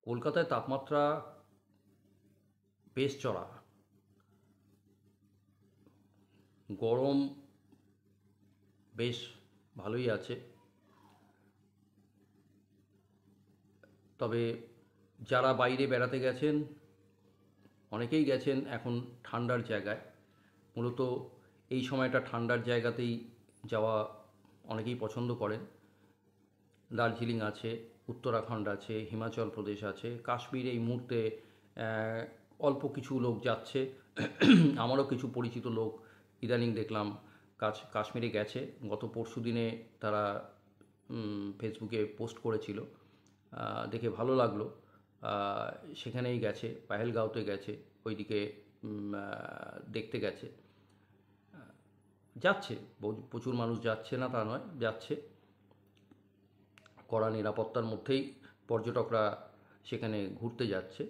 কলকাতায় তাপমাত্রা বেশ চড়া। গরম বেশ ভালোই আছে। তবে যারা বাইরে বেড়াতে গেছেন অনেকেই গেছেন এখন ঠান্ডার জায়গায়। মূলত এই সময়টা ঠান্ডার জায়গাতেই যাওয়া অনেকেই পছন্দ করেন। দার্জিলিং আছে, উত্তরাখণ্ড আছে, হিমাচল প্রদেশ আছে, কাশ্মীর এই মুহূর্তে অল্প কিছু লোক যাচ্ছে। আমারও কিছু পরিচিত লোক ইদানিং দেখলাম কাশ্মীরে গেছে। গত পরশু দিনে তারা ফেসবুকে পোস্ট করেছিল, দেখে ভালো লাগলো। সেখানেই গেছে, পাহেলগাঁওতে গেছে, ওইদিকে দেখতে গেছে। যাচ্ছে, প্রচুর মানুষ যাচ্ছে না তা নয়, যাচ্ছে। কড়া নিরাপত্তার মধ্যেই পর্যটকরা সেখানে ঘুরতে যাচ্ছে।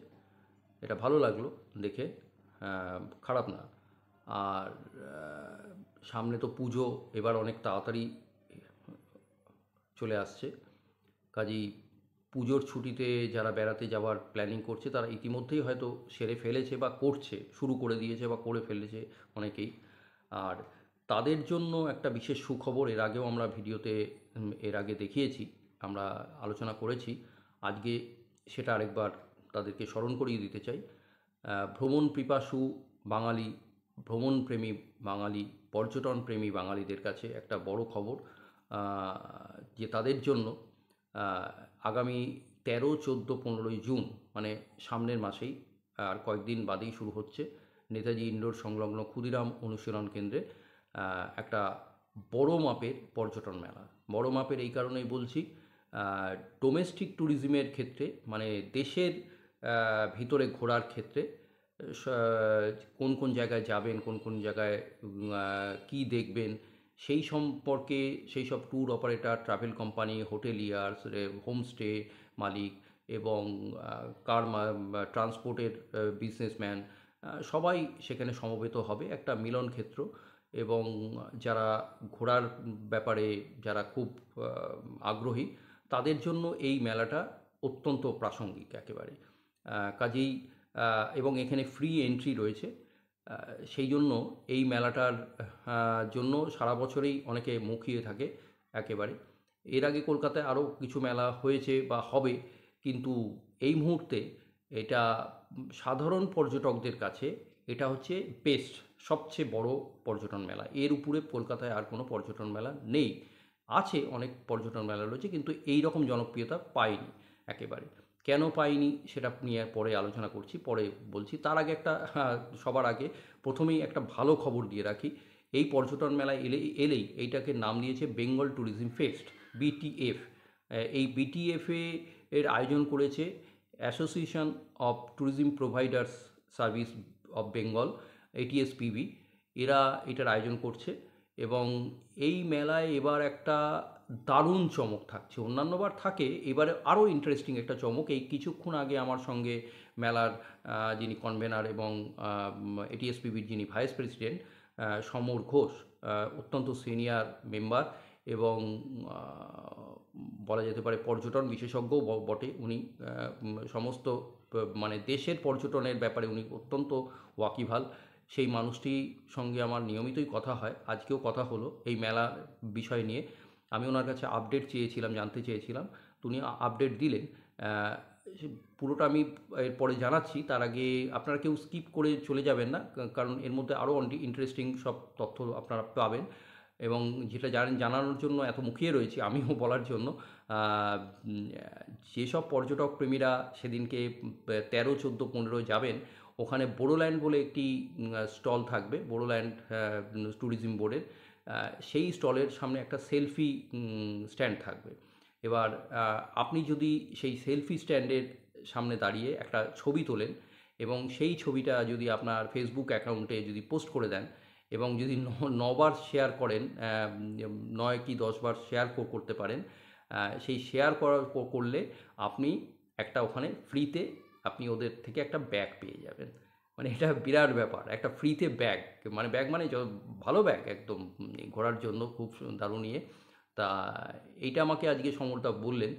এটা ভালো লাগলো দেখে, খারাপ না। আর সামনে তো পুজো এবার অনেক তাড়াতাড়ি চলে আসছে। কাজেই পুজোর ছুটিতে যারা বেড়াতে যাওয়ার প্ল্যানিং করছে তারা ইতিমধ্যেই হয়তো সেরে ফেলেছে বা করছে, শুরু করে দিয়েছে বা করে ফেলেছে অনেকেই। আর তাদের জন্য একটা বিশেষ সুখবর, এর আগেও আমরা ভিডিওতে এর আগে দেখিয়েছি, আমরা আলোচনা করেছি। আজকে সেটা আরেকবার তাদেরকে স্মরণ করিয়ে দিতে চাই। ভ্রমণ পিপাসু বাঙালি, ভ্রমণপ্রেমী বাঙালি, পর্যটনপ্রেমী বাঙালিদের কাছে একটা বড় খবর, যে তাদের জন্য আগামী 13, 14, 15ই জুন, মানে সামনের মাসেই, আর কয়েকদিন বাদেই শুরু হচ্ছে নেতাজি ইন্ডোর সংলগ্ন ক্ষুদিরাম অনুশীলন কেন্দ্রে একটা বড় মাপের পর্যটন মেলা। বড় মাপের এই কারণেই বলছি, ডোমেস্টিক ট্যুরিজমের ক্ষেত্রে, মানে দেশের ভিতরে ঘোরার ক্ষেত্রে কোন কোন জায়গায় যাবেন, কোন কোন জায়গায় কী দেখবেন, সেই সম্পর্কে সেই সব tour operator, travel company, hoteliers, homestay মালিক এবং কার ট্রান্সপোর্টের বিজনেসম্যান, সবাই সেখানে সমবেত হবে। একটা মিলন ক্ষেত্র, এবং যারা ঘোরার ব্যাপারে যারা খুব আগ্রহী তাদের জন্য এই মেলাটা অত্যন্ত প্রাসঙ্গিক একেবারে। কাজেই এবং এখানে ফ্রি এন্ট্রি রয়েছে। সেই জন্য এই মেলাটার জন্য সারা বছরেই অনেকে মুখিয়ে থাকে একেবারে। এর আগে কলকাতায় আরও কিছু মেলা হয়েছে বা হবে, কিন্তু এই মুহূর্তে এটা সাধারণ পর্যটকদের কাছে এটা হচ্ছে বেস্ট, সবচেয়ে বড় পর্যটন মেলা। এর উপরে কলকাতায় আর কোনো পর্যটন মেলা নেই। আছে, অনেক পর্যটন মেলা রয়েছে, কিন্তু এই রকম জনপ্রিয়তা পায়নি একেবারে। কেন পাইনি সেটা নিয়ে পরে আলোচনা করছি, পরে বলছি। তার আগে একটা, সবার আগে প্রথমেই একটা ভালো খবর দিয়ে রাখি। এই পর্যটন মেলায় এলেই এইটাকে নাম দিয়েছে বেঙ্গল ট্যুরিজম ফেস্ট, বিটিএফ। এই বিটিএফে এর আয়োজন করেছে association of tourism providers service of Bengal, ATSPB. এরা এটার আয়োজন করছে, এবং এই মেলায় এবার একটা দারুণ চমক থাকছে। অন্যান্যবার থাকে, এবারে আরও ইন্টারেস্টিং একটা চমক। এই কিছুক্ষণ আগে আমার সঙ্গে মেলার যিনি কনভেনার এবং এটিএসপিবির যিনি ভাইস প্রেসিডেন্ট, সমর ঘোষ, অত্যন্ত সিনিয়র মেম্বার এবং বলা যেতে পারে পর্যটন বিশেষজ্ঞও বটে উনি। সমস্ত মানে দেশের পর্যটনের ব্যাপারে উনি অত্যন্ত ওয়াকিবহাল। সেই মানুষটির সঙ্গে আমার নিয়মিতই কথা হয়, আজকেও কথা হলো এই মেলার বিষয় নিয়ে। আমি ওনার কাছে আপডেট চেয়েছিলাম, জানতে চেয়েছিলাম, তো উনি আপডেট দিলেন। পুরোটা আমি এরপরে জানাচ্ছি। তার আগে আপনারা কেউ স্কিপ করে চলে যাবেন না, কারণ এর মধ্যে আরও ইন্টারেস্টিং সব তথ্য আপনারা পাবেন। এবং যেটা জানানোর জন্য এত মুখিয়ে রয়েছি আমিও বলার জন্য, যেসব পর্যটক প্রেমীরা সেদিনকে 13, 14, 15 যাবেন, ওখানে বোড়োল্যান্ড বলে একটি স্টল থাকবে, বোড়োল্যান্ড ট্যুরিজম বোর্ডের। সেই স্টলের সামনে একটা সেলফি স্ট্যান্ড থাকবে। এবার আপনি যদি সেই সেলফি স্ট্যান্ডের সামনে দাঁড়িয়ে একটা ছবি তোলেন, এবং সেই ছবিটা যদি আপনার ফেসবুক অ্যাকাউন্টে যদি পোস্ট করে দেন, এবং যদি 9 বার শেয়ার করেন, 9 কি 10 বার শেয়ার করতে পারেন, সেই শেয়ার করলে আপনি একটা ওখানে ফ্রিতে আপনি ওদের থেকে একটা ব্যাগ পেয়ে যাবেন। মানে এটা বিরাট ব্যাপার, একটা ফ্রিতে ব্যাগ, মানে ব্যাগ মানে ভালো ব্যাগ একদম, ঘোরার জন্য খুব দারুণ ইয়ে। তা এইটা আমাকে আজকে সমরদা বললেন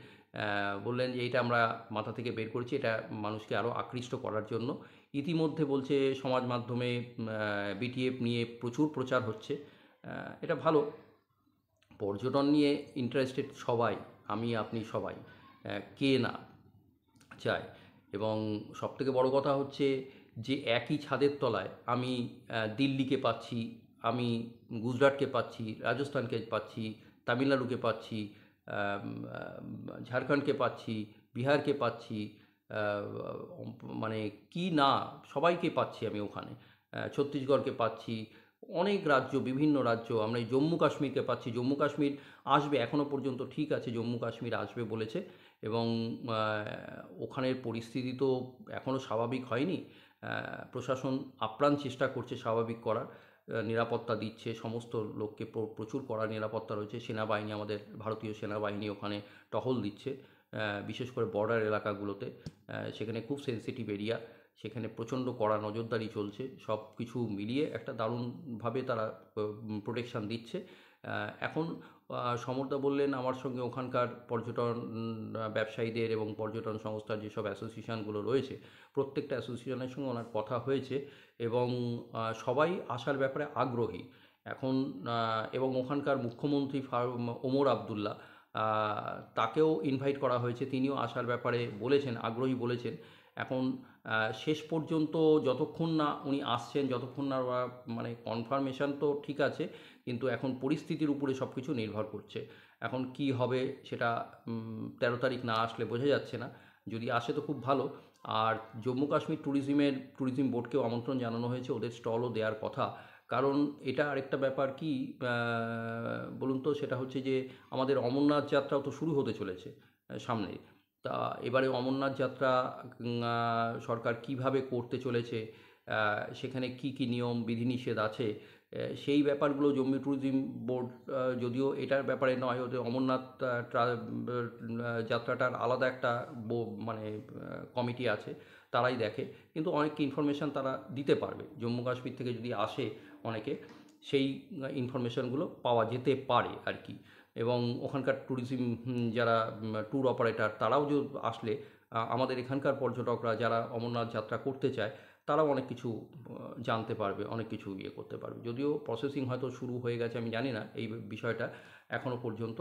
বললেন যে এইটা আমরা মাথা থেকে বের করেছি, এটা মানুষকে আরও আকৃষ্ট করার জন্য। ইতিমধ্যে বলছে সমাজ মাধ্যমে বিটিএফ নিয়ে প্রচুর প্রচার হচ্ছে। এটা ভালো। পর্যটন নিয়ে ইন্টারেস্টেড সবাই, আমি আপনি সবাই, কে না চায়। এবং সবথেকে বড় কথা হচ্ছে যে একই ছাদের তলায় আমি দিল্লিকে পাচ্ছি, আমি গুজরাটকে পাচ্ছি, রাজস্থানকে পাচ্ছি, তামিলনাড়ুকে পাচ্ছি, ঝাড়খণ্ডকে পাচ্ছি, বিহারকে পাচ্ছি, মানে কি না, সবাইকে পাচ্ছি আমি ওখানে। ছত্তিশগড়কে পাচ্ছি, অনেক রাজ্য, বিভিন্ন রাজ্য, আমরা এই জম্মু কাশ্মীরকে পাচ্ছি। জম্মু কাশ্মীর আসবে, এখনও পর্যন্ত ঠিক আছে, জম্মু কাশ্মীর আসবে বলেছে। এবং ওখানের পরিস্থিতি তো এখনও স্বাভাবিক হয়নি। প্রশাসন আপ্রাণ চেষ্টা করছে স্বাভাবিক করার, নিরাপত্তা দিচ্ছে সমস্ত লোককে, প্রচুর কড়া নিরাপত্তা রয়েছে। সেনাবাহিনী, আমাদের ভারতীয় সেনাবাহিনী ওখানে টহল দিচ্ছে, বিশেষ করে বর্ডার এলাকাগুলোতে। সেখানে খুব সেনসিটিভ এরিয়া, সেখানে প্রচণ্ড কড়া নজরদারি চলছে। সব কিছু মিলিয়ে একটা দারুণভাবে তারা প্রোটেকশান দিচ্ছে। এখন সমরদা বললেন আমার সঙ্গে ওখানকার পর্যটন ব্যবসায়ীদের এবং পর্যটন সংস্থার যেসব অ্যাসোসিয়েশনগুলো রয়েছে, প্রত্যেকটা অ্যাসোসিয়েশনের সঙ্গে ওনার কথা হয়েছে এবং সবাই আসার ব্যাপারে আগ্রহী এখন। এবং ওখানকার মুখ্যমন্ত্রী ওমর আবদুল্লা, তাকেও ইনভাইট করা হয়েছে, তিনিও আসার ব্যাপারে বলেছেন, আগ্রহী বলেছেন। এখন শেষ পর্যন্ত যতক্ষণ না উনি আসছেন, যতক্ষণ না মানে কনফার্মেশন তো ঠিক আছে, কিন্তু এখন পরিস্থিতির উপরে সব কিছু নির্ভর করছে। এখন কি হবে সেটা 13 তারিখ না আসলে বোঝা যাচ্ছে না। যদি আসে তো খুব ভালো। আর জম্মু কাশ্মীর ট্যুরিজম বোর্ডকেও আমন্ত্রণ জানানো হয়েছে, ওদের স্টলও দেওয়ার কথা। কারণ এটা আরেকটা ব্যাপার কি বলুন তো, সেটা হচ্ছে যে আমাদের অমরনাথ যাত্রাও তো শুরু হতে চলেছে সামনে। তা এবারে অমরনাথ যাত্রা সরকার কিভাবে করতে চলেছে, সেখানে কি কি নিয়ম বিধিনিষেধ আছে, সেই ব্যাপারগুলো জম্মু ট্যুরিজম বোর্ড, যদিও এটার ব্যাপারে নয়, ওদের অমরনাথ যাত্রাটার আলাদা একটা মানে কমিটি আছে, তারাই দেখে। কিন্তু অনেক ইনফরমেশান তারা দিতে পারবে, জম্মু কাশ্মীর থেকে যদি আসে অনেকে, সেই ইনফরমেশানগুলো পাওয়া যেতে পারে আর কি। এবং ওখানকার ট্যুরিজম যারা ট্যুর অপারেটর, তারাও যে আসলে আমাদের এখানকার পর্যটকরা যারা অমরনাথ যাত্রা করতে চায়, তারাও অনেক কিছু জানতে পারবে, অনেক কিছু ইয়ে করতে পারবে। যদিও প্রসেসিং হয়তো শুরু হয়ে গেছে, আমি জানি না এই বিষয়টা এখনও পর্যন্ত।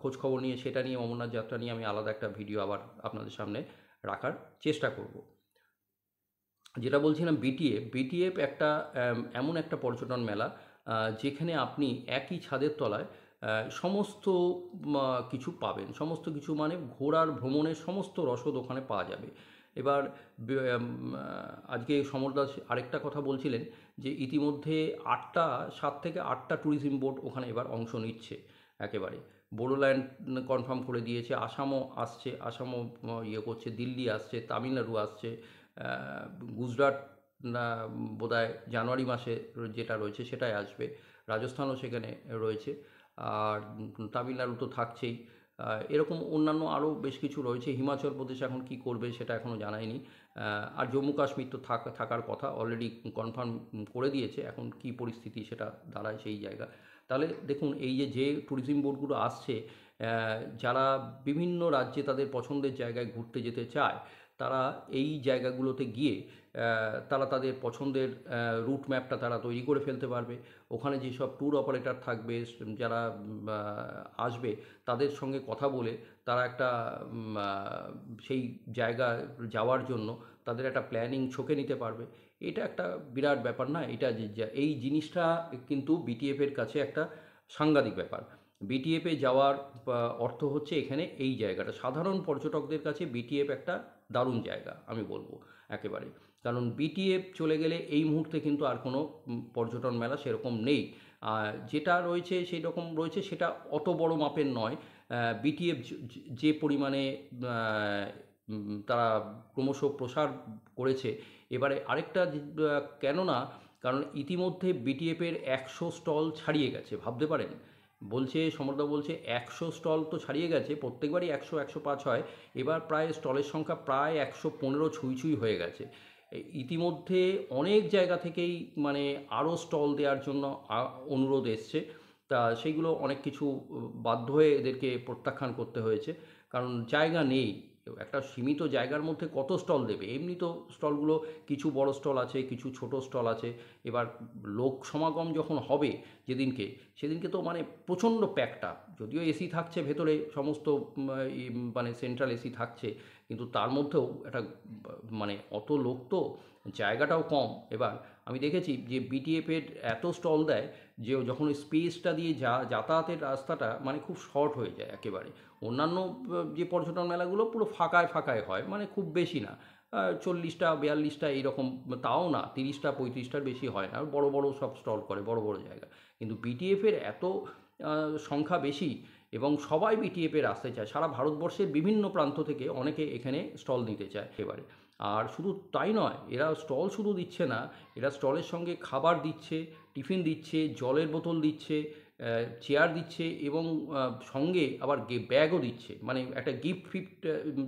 খোঁজ খবর নিয়ে, সেটা নিয়ে, অমরনাথ যাত্রা নিয়ে আমি আলাদা একটা ভিডিও আবার আপনাদের সামনে রাখার চেষ্টা করব। যেটা বলছিলাম, বিটিএফ একটা এমন একটা পর্যটন মেলা, যেখানে আপনি একই ছাদের তলায় সমস্ত কিছু পাবেন। সমস্ত কিছু মানে ঘোরার, ভ্রমণের সমস্ত রসদ ওখানে পাওয়া যাবে। এবার আজকে সমরদাস আরেকটা কথা বলছিলেন যে ইতিমধ্যে 7 থেকে 8টা ট্যুরিজম বোর্ড ওখানে এবার অংশ নিচ্ছে একেবারে। বোডোল্যান্ড কনফার্ম করে দিয়েছে, আসামও আসছে, আসামও ইয়ে করছে, দিল্লি আসছে, তামিলনাড়ু আসছে, গুজরাট না বোধহয় জানুয়ারি মাসে যেটা রয়েছে সেটাই আসবে, রাজস্থানও সেখানে রয়েছে, আর তামিলনাড়ু তো থাকছেই। এরকম অন্যান্য আরও বেশ কিছু রয়েছে। হিমাচল প্রদেশ এখন কি করবে সেটা এখনও জানায়নি। আর জম্মু কাশ্মীর তো থাকার কথা, অলরেডি কনফার্ম করে দিয়েছে। এখন কি পরিস্থিতি সেটা দাঁড়ায় সেই জায়গা। তাহলে দেখুন, এই যে ট্যুরিজম বোর্ডগুলো আসছে, যারা বিভিন্ন রাজ্যে তাদের পছন্দের জায়গায় ঘুরতে যেতে চায়, তারা এই জায়গাগুলোতে গিয়ে তারা তাদের পছন্দের রুট ম্যাপটা তারা তৈরি করে ফেলতে পারবে। ওখানে যেসব ট্যুর অপারেটর থাকবে, যারা আসবে, তাদের সঙ্গে কথা বলে তারা একটা সেই জায়গা যাওয়ার জন্য তাদের একটা প্ল্যানিং ছকে নিতে পারবে। এটা একটা বিরাট ব্যাপার না? এটা এই জিনিসটা কিন্তু বিটিএফের কাছে একটা সাংঘাতিক ব্যাপার। বিটিএফে যাওয়ার অর্থ হচ্ছে এখানে এই জায়গাটা, সাধারণ পর্যটকদের কাছে বিটিএফ একটা দারুণ জায়গা আমি বলবো একেবারে। কারণ বিটিএফ চলে গেলে এই মুহূর্তে কিন্তু আর কোনো পর্যটন মেলা সেরকম নেই। যেটা রয়েছে সেই রকম রয়েছে, সেটা অত বড় মাপের নয়। বিটিএফ যে পরিমাণে তারা ক্রমশ প্রসার করেছে, এবারে আরেকটা কেননা, কারণ ইতিমধ্যে বিটিএফের 100 স্টল ছাড়িয়ে গেছে, ভাবতে পারেন। বলছে, সমরদা বলছে 100 স্টল তো ছাড়িয়ে গেছে, প্রত্যেকবারই 100-105 হয়, এবার প্রায় স্টলের সংখ্যা প্রায় 115 ছুঁই হয়ে গেছে। ইতিমধ্যে অনেক জায়গা থেকেই মানে আরও স্টল দেওয়ার জন্য অনুরোধ এসছে। তা সেইগুলো অনেক কিছু বাধ্য হয়ে এদেরকে প্রত্যাখ্যান করতে হয়েছে। কারণ জায়গা নেই। একটা সীমিত জায়গার মধ্যে কত স্টল দেবে? এমনি তো স্টলগুলো কিছু বড় স্টল আছে, কিছু ছোট স্টল আছে। এবার লোক সমাগম যখন হবে যেদিনকে, সেদিনকে তো মানে প্রচণ্ড প্যাকড আপ। যদিও এসি থাকছে ভেতরে সমস্ত মানে সেন্ট্রাল এসি থাকছে, কিন্তু তার মধ্যেও একটা মানে অত লোক তো, জায়গাটাও কম। এবার আমি দেখেছি যে বিটিএফের এত স্টল দেয় যে যখন ওই স্পেসটা দিয়ে যাতায়াতের রাস্তাটা মানে খুব শর্ট হয়ে যায় একেবারে। অন্যান্য যে পর্যটন মেলাগুলো পুরো ফাঁকায় ফাঁকায় হয়, মানে খুব বেশি না, 40টা 42টা এইরকম, তাও না 30টা 35টার বেশি হয় না, বড় বড় সব স্টল করে বড় বড় জায়গা। কিন্তু বিটিএফের এত সংখ্যা বেশি, এবং সবাই বিটিএফের আসতে চায়, সারা ভারতবর্ষের বিভিন্ন প্রান্ত থেকে অনেকে এখানে স্টল নিতে চায় এবারে। আর শুধু তাই নয়, এরা স্টল শুধু দিচ্ছে না, এরা স্টলের সঙ্গে খাবার দিচ্ছে, টিফিন দিচ্ছে, জলের বোতল দিচ্ছে, চেয়ার দিচ্ছে, এবং সঙ্গে আবার ব্যাগও দিচ্ছে, মানে একটা গিফট ফিফট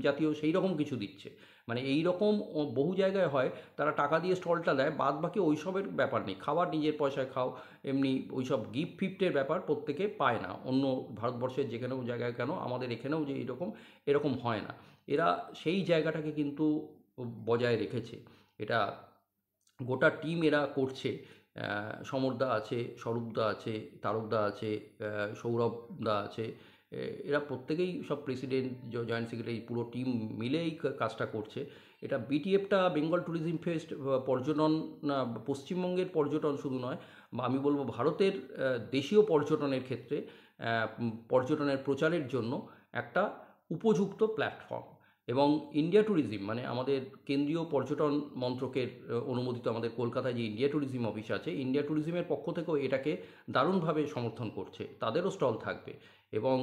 জাতীয় সেই রকম কিছু দিচ্ছে। মানে এই রকম বহু জায়গায় হয়, তারা টাকা দিয়ে স্টলটা দেয়, বাদ বাকি ওইসবের ব্যাপার নেই, খাবার নিজের পয়সায় খাও, এমনি ওইসব গিফট ফিফটের ব্যাপার প্রত্যেকে পায় না। অন্য ভারতবর্ষের যেখানেও জায়গায় কেন, আমাদের এখানেও যে এরকম হয় না। এরা সেই জায়গাটাকে কিন্তু বজায় রেখেছে। এটা গোটা টিম এরা করছে। সমরদা আছে, স্বরূপদা আছে, তারকদা আছে, সৌরভদা আছে, এরা প্রত্যেকেই সব প্রেসিডেন্ট, জয়েন্ট সেক্রেটারি, পুরো টিম মিলেই কাজটা করছে। এটা বিটিএফটা বেঙ্গল ট্যুরিজম ফেস্ট পর্যটন, না পশ্চিমবঙ্গের পর্যটন শুধু নয়, বা আমি বলবো ভারতের দেশীয় পর্যটনের ক্ষেত্রে পর্যটনের প্রচারের জন্য একটা উপযুক্ত প্ল্যাটফর্ম। এবং ইন্ডিয়া ট্যুরিজম মানে আমাদের কেন্দ্রীয় পর্যটন মন্ত্রকের অনুমোদিত আমাদের কলকাতায় যে ইন্ডিয়া ট্যুরিজম অফিস আছে, ইন্ডিয়া ট্যুরিজমের পক্ষ থেকেও এটাকে দারুণভাবে সমর্থন করছে, তাদেরও স্টল থাকবে। এবং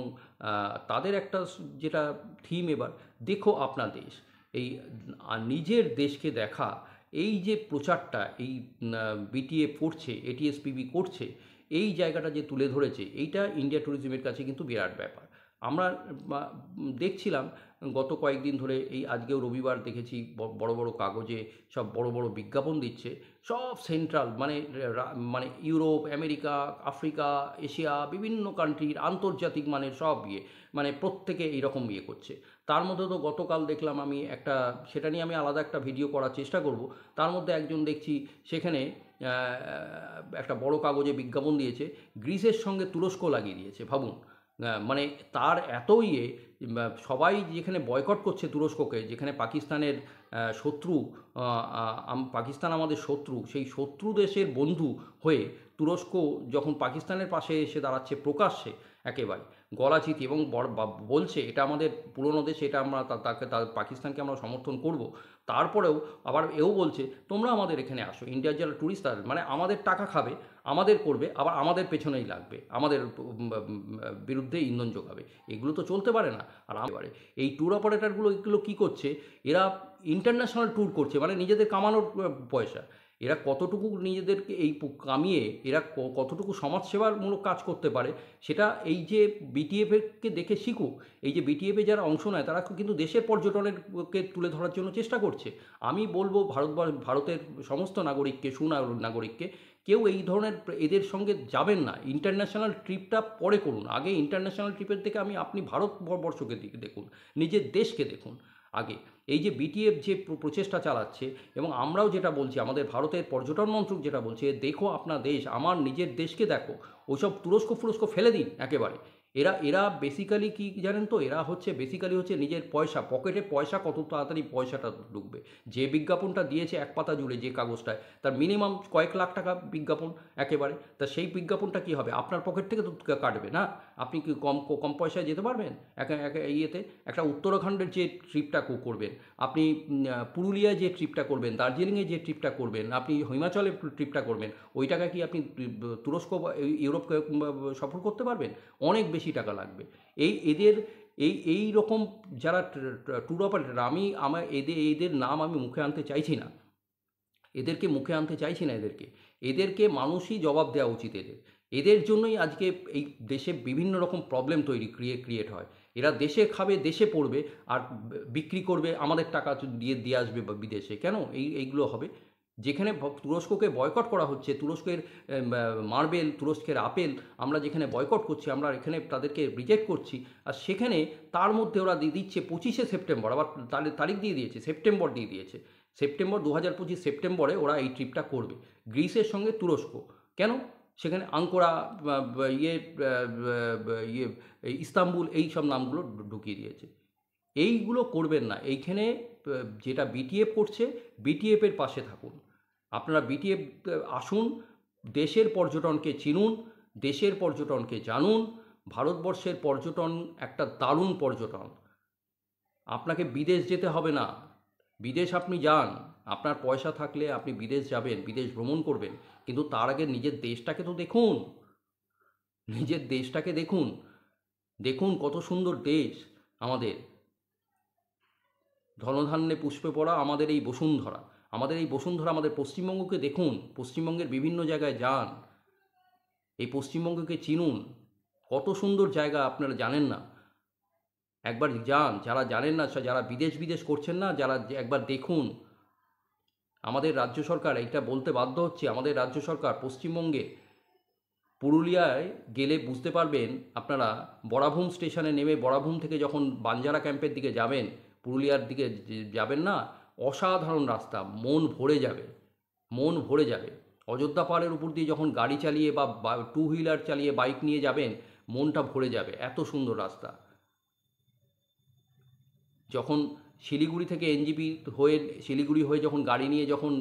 তাদের একটা যেটা থিম এবার, দেখো আপনা দেশ, এই নিজের দেশকে দেখা, এই যে প্রচারটা এই বিটিএফ করছে, এটিএসপিবি করছে, এই জায়গাটা যে তুলে ধরেছে, এইটা ইন্ডিয়া ট্যুরিজমের কাছে কিন্তু বিরাট ব্যাপার। আমরা দেখছিলাম গত কয়েকদিন ধরে, এই আজকেও রবিবার দেখেছি বড় বড় কাগজে সব বড় বড় বিজ্ঞাপন দিচ্ছে, সব সেন্ট্রাল মানে মানে ইউরোপ, আমেরিকা, আফ্রিকা, এশিয়া, বিভিন্ন কান্ট্রির আন্তর্জাতিক মানের সব মানে প্রত্যেকে এইরকম করছে। তার মধ্যে তো গতকাল দেখলাম আমি একটা, সেটা নিয়ে আমি আলাদা একটা ভিডিও করার চেষ্টা করব। তার মধ্যে একজন দেখছি সেখানে একটা বড় কাগজে বিজ্ঞাপন দিয়েছে, গ্রিসের সঙ্গে তুরস্ক লাগিয়ে দিয়েছে, ভাবুন। মানে তার এত সবাই যেখানে বয়কট করছে তুরস্ককে, যেখানে পাকিস্তানের শত্রু, পাকিস্তান আমাদের শত্রু, সেই শত্রু দেশের বন্ধু হয়ে তুরস্ক যখন পাকিস্তানের পাশে এসে দাঁড়াচ্ছে প্রকাশ্যে, একেবারে গলাচিতি, এবং বলছে এটা আমাদের পুরনো দেশ, এটা আমরা তাকে পাকিস্তানকে আমরা সমর্থন করব, তারপরেও আবার এও বলছে তোমরা আমাদের এখানে আসো, ইন্ডিয়ার যারা ট্যুরিস্ট তাদের, মানে আমাদের টাকা খাবে, আমাদের করবে, আবার আমাদের পেছনেই লাগবে, আমাদের বিরুদ্ধে ইন্ধন যোগাবে। এগুলো তো চলতে পারে না। আর এবারে এই ট্যুর অপারেটারগুলো এগুলো কী করছে, এরা ইন্টারন্যাশনাল ট্যুর করছে, মানে নিজেদের কামানোর পয়সা। এরা কতটুকু নিজেদেরকে এই কামিয়ে এরা কতটুকু সমাজসেবামূলক কাজ করতে পারে, সেটা এই যে বিটিএফকে দেখে শিখুক। এই যে বিটিএফে যারা অংশ নেয় তারা কিন্তু দেশের পর্যটনেরকে তুলে ধরার জন্য চেষ্টা করছে। আমি বলবো ভারতের সমস্ত নাগরিককে, সুনাগরিককে, কেউ এই ধরনের এদের সঙ্গে যাবেন না। ইন্টারন্যাশনাল ট্রিপটা পরে করুন, আগে ইন্টারন্যাশনাল ট্রিপের থেকে আপনি ভারতবর্ষকে দেখুন, নিজের দেশকে দেখুন আগে। এই যে বিটিএফ যে প্রচেষ্টা চালাচ্ছে, এবং আমরাও যেটা বলছি, আমাদের ভারতের পর্যটন মন্ত্রক যেটা বলছে, দেখো আপনার দেশ, আমার নিজের দেশকে দেখো, ওইসব তুরস্ক ফুরস্ক ফেলে দিন একেবারে। এরা বেসিক্যালি কি জানেন তো, এরা বেসিক্যালি হচ্ছে নিজের পয়সা, পকেটে পয়সা, কত তাড়াতাড়ি পয়সাটা ঢুকবে। যে বিজ্ঞাপনটা দিয়েছে এক পাতা জুড়ে যে কাগজটায়, তার মিনিমাম কয়েক লাখ টাকা বিজ্ঞাপন একেবারে, তা সেই বিজ্ঞাপনটা কী হবে, আপনার পকেট থেকে তো কাটবে না। আপনি কি কম পয়সায় যেতে পারবেন ইয়েতে? একটা উত্তরাখণ্ডের যে ট্রিপটা করবেন আপনি, পুরুলিয়ায় যে ট্রিপটা করবেন, দার্জিলিংয়ে যে ট্রিপটা করবেন, আপনি হিমাচলের ট্রিপটা করবেন, ওই টাকা কি আপনি তুরস্ক বা ইউরোপকে সফর করতে পারবেন? অনেক বেশি টাকা লাগবে। এদের এই রকম যারা ট্যুর অপারেটর, এদের নাম আমি মুখে আনতে চাইছি না, এদেরকে মানুষই জবাব দেওয়া উচিত। এদের জন্যই আজকে এই দেশে বিভিন্ন রকম প্রবলেম ক্রিয়েট হয়। এরা দেশে খাবে, দেশে পড়বে, আর বিক্রি করবে, আমাদের টাকা দিয়ে আসবে বিদেশে। কেন এইগুলো হবে? যেখানে তুরস্ককে বয়কট করা হচ্ছে, তুরস্কের মার্বেল, তুরস্কের আপেল আমরা যেখানে বয়কট করছি, আমরা এখানে তাদেরকে রিজেক্ট করছি, আর সেখানে তার মধ্যে ওরা দিয়ে দিচ্ছে 25শে সেপ্টেম্বর, আবার তারিখ দিয়ে দিয়েছে, সেপ্টেম্বর দিয়ে দিয়েছে, সেপ্টেম্বর 2025 সেপ্টেম্বরে ওরা এই ট্রিপটা করবে গ্রিসের সঙ্গে তুরস্ক। কেন? সেখানে আঙ্কোরা, ইয়ে ইয়ে ইস্তাম্বুল, এই সব নামগুলো ঢুকিয়ে দিয়েছে। এইগুলো করবেন না। এইখানে যেটা বিটিএফ করছে, বিটিএফের পাশে থাকুন। আপনারা বিটিএফ আসুন, দেশের পর্যটনকে চিনুন, দেশের পর্যটনকে জানুন। ভারতবর্ষের পর্যটন একটা দারুণ পর্যটন। আপনাকে বিদেশ যেতে হবে না। বিদেশ আপনি যান, আপনার পয়সা থাকলে আপনি বিদেশ যাবেন, বিদেশ ভ্রমণ করবেন, কিন্তু তার আগে নিজের দেশটাকে তো দেখুন। নিজের দেশটাকে দেখুন। দেখুন কত সুন্দর দেশ আমাদের। ধনধান্যে পুষ্পে পড়া আমাদের এই বসুন্ধরা। আমাদের এই বসুন্ধরা, আমাদের পশ্চিমবঙ্গকে দেখুন, পশ্চিমবঙ্গের বিভিন্ন জায়গায় যান, এই পশ্চিমবঙ্গকে চিনুন। কত সুন্দর জায়গা আপনারা জানেন না। একবার যান, যারা জানেন না, যারা বিদেশ বিদেশ করছেন না, যারা একবার দেখুন। আমাদের রাজ্য সরকার এটা বলতে বাধ্য হচ্ছে, আমাদের রাজ্য সরকার পশ্চিমবঙ্গে পুরুলিয়ায় গেলে বুঝতে পারবেন আপনারা, বরাভূম স্টেশনে নেমে বরাভূম থেকে যখন বাঞ্জারা ক্যাম্পের দিকে যাবেন, পুরুলিয়ার দিকে যাবেন না, অসাধারণ রাস্তা, মন ভরে যাবে, মন ভরে যাবে। অযোধ্যা পাহাড়ের উপর দিয়ে যখন গাড়ি চালিয়ে বা টু হুইলার চালিয়ে বাইক নিয়ে যাবেন, মনটা ভরে যাবে, এত সুন্দর রাস্তা। যখন শিলিগুড়ি থেকে এনজিপি হয়ে, শিলিগুড়ি হয়ে যখন গাড়ি নিয়ে যখন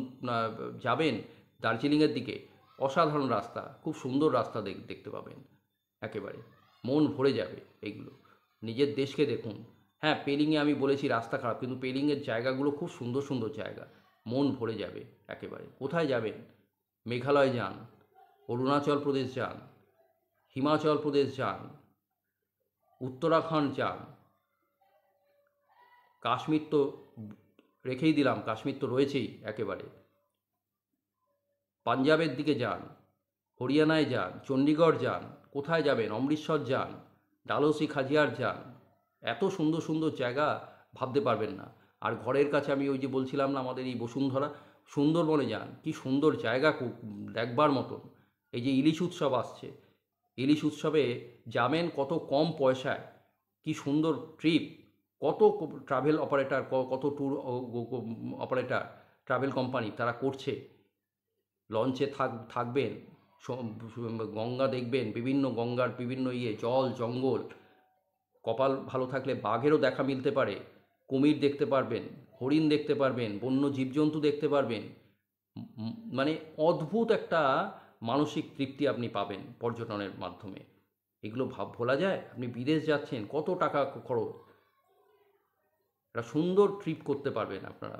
যাবেন দার্জিলিংয়ের দিকে, অসাধারণ রাস্তা, খুব সুন্দর রাস্তা দেখতে পাবেন একেবারে, মন ভরে যাবে এইগুলো। নিজের দেশকে দেখুন। হ্যাঁ, পেলিংয়ে আমি বলেছি রাস্তা খারাপ, কিন্তু পেলিংয়ের জায়গাগুলো খুব সুন্দর সুন্দর জায়গা, মন ভরে যাবে একেবারে। কোথায় যাবেন? মেঘালয় যান, অরুণাচল প্রদেশ যান, হিমাচল প্রদেশ যান, উত্তরাখণ্ড যান, কাশ্মীর তো রেখেই দিলাম, কাশ্মীর তো রয়েছেই একেবারে। পাঞ্জাবের দিকে যান, হরিয়ানায় যান, চণ্ডীগড় যান, কোথায় যাবেন? অমৃতসর যান, ডালহৌসি খাজিয়ার যান। এত সুন্দর সুন্দর জায়গা ভাবতে পারবেন না। আর ঘরের কাছে আমি ওই যে বলছিলাম না, আমাদের এই বসুন্ধরা, সুন্দরবনে যান, কি সুন্দর জায়গা, দেখবার মতন। এই যে ইলিশ উৎসব আসছে, ইলিশ উৎসবে যাবেন কত কম পয়সায়, কি সুন্দর ট্রিপ। কত ট্রাভেল অপারেটর, কত ট্যুর অপারেটর, ট্রাভেল কোম্পানি তারা করছে। লঞ্চে থাকবেন, গঙ্গা দেখবেন, বিভিন্ন গঙ্গার বিভিন্ন জল জঙ্গল। কপাল ভালো থাকলে বাঘেরও দেখা মিলতে পারে, কুমির দেখতে পারবেন, হরিণ দেখতে পারবেন, বন্য জীবজন্তু দেখতে পারবেন। মানে অদ্ভুত একটা মানসিক তৃপ্তি আপনি পাবেন পর্যটনের মাধ্যমে। এগুলো ভোলা যায়? আপনি বিদেশ যাচ্ছেন, কত টাকা খরচ, একটা সুন্দর ট্রিপ করতে পারবেন আপনারা।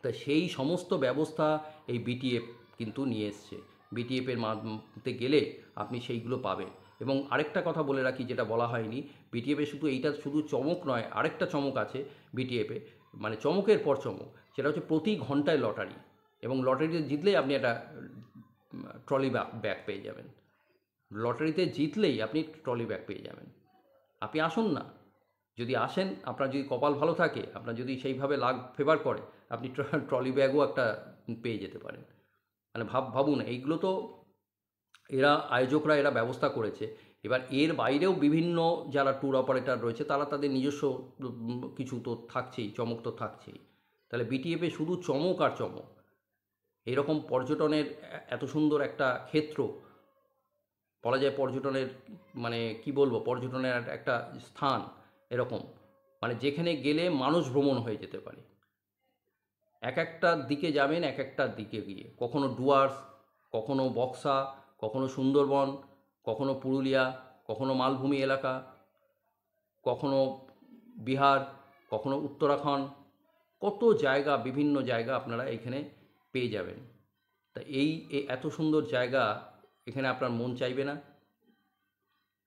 তাই সেই সমস্ত ব্যবস্থা এই বিটিএফ কিন্তু নিয়ে এসছে। বিটিএফের মাধ্যমে গেলে আপনি সেইগুলো পাবেন। এবং আরেকটা কথা বলে রাখি, যেটা বলা হয়নি, বিটিএফে শুধু এইটা শুধু চমক নয়, আরেকটা চমক আছে বিটিএফে, মানে চমকের পর চমক। সেটা হচ্ছে প্রতি ঘন্টায় লটারি, এবং লটারিতে জিতলেই আপনি একটা ট্রলি ব্যাগ পেয়ে যাবেন। লটারিতে জিতলেই আপনি ট্রলি ব্যাগ পেয়ে যাবেন। আপনি আসুন না, যদি আসেন, আপনার যদি কপাল ভালো থাকে, আপনার যদি সেইভাবে লাক ফেভার করে, আপনি ট্রলি ব্যাগও একটা পেয়ে যেতে পারেন। মানে ভাবুন, এইগুলো তো আয়োজকরা ব্যবস্থা করেছে। এবার এর বাইরেও বিভিন্ন যারা ট্যুর অপারেটর রয়েছে, তারা তাদের নিজস্ব কিছু তো থাকছেই, চমক তো থাকছেই। তাহলে বিটিএফে শুধু চমক আর চমক। এরকম পর্যটনের এত সুন্দর একটা ক্ষেত্র, বলা যায় পর্যটনের, মানে কি বলবো, পর্যটনের একটা স্থান এরকম, মানে যেখানে গেলে মানুষ ভ্রমণ হয়ে যেতে পারে। এক একটা দিকে যাবেন, এক একটা দিকে গিয়ে, কখনো ডুয়ার্স, কখনো বক্সা, কখনো সুন্দরবন, কখনো পুরুলিয়া, কখনো মালভূমি এলাকা, কখনো বিহার, কখনো উত্তরাখণ্ড, কত জায়গা, বিভিন্ন জায়গা আপনারা এখানে পেয়ে যাবেন। তা এই এত সুন্দর জায়গা, এখানে আপনার মন চাইবে না?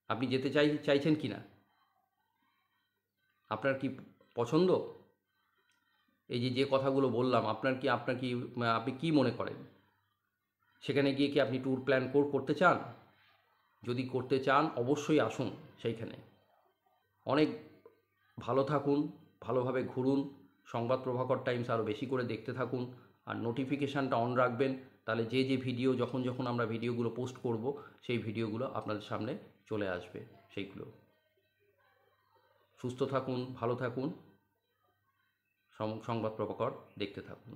আপনি যেতে চাইছেন কি না? আপনার কি পছন্দ? এই যে কথাগুলো বললাম, আপনি কি মনে করেন? সেখানে গিয়ে কি আপনি ট্যুর প্ল্যান করতে চান? যদি করতে চান, অবশ্যই আসুন সেইখানে। অনেক ভালো থাকুন, ভালোভাবে ঘুরুন, সংবাদ প্রভাকর টাইমস আরও বেশি করে দেখতে থাকুন। আর নোটিফিকেশানটা অন রাখবেন, তাহলে যে যে ভিডিও যখন যখন আমরা ভিডিওগুলো পোস্ট করব সেই ভিডিওগুলো আপনাদের সামনে চলে আসবে সেইগুলো। সুস্থ থাকুন, ভালো থাকুন, সংবাদ প্রভাকর দেখতে থাকুন।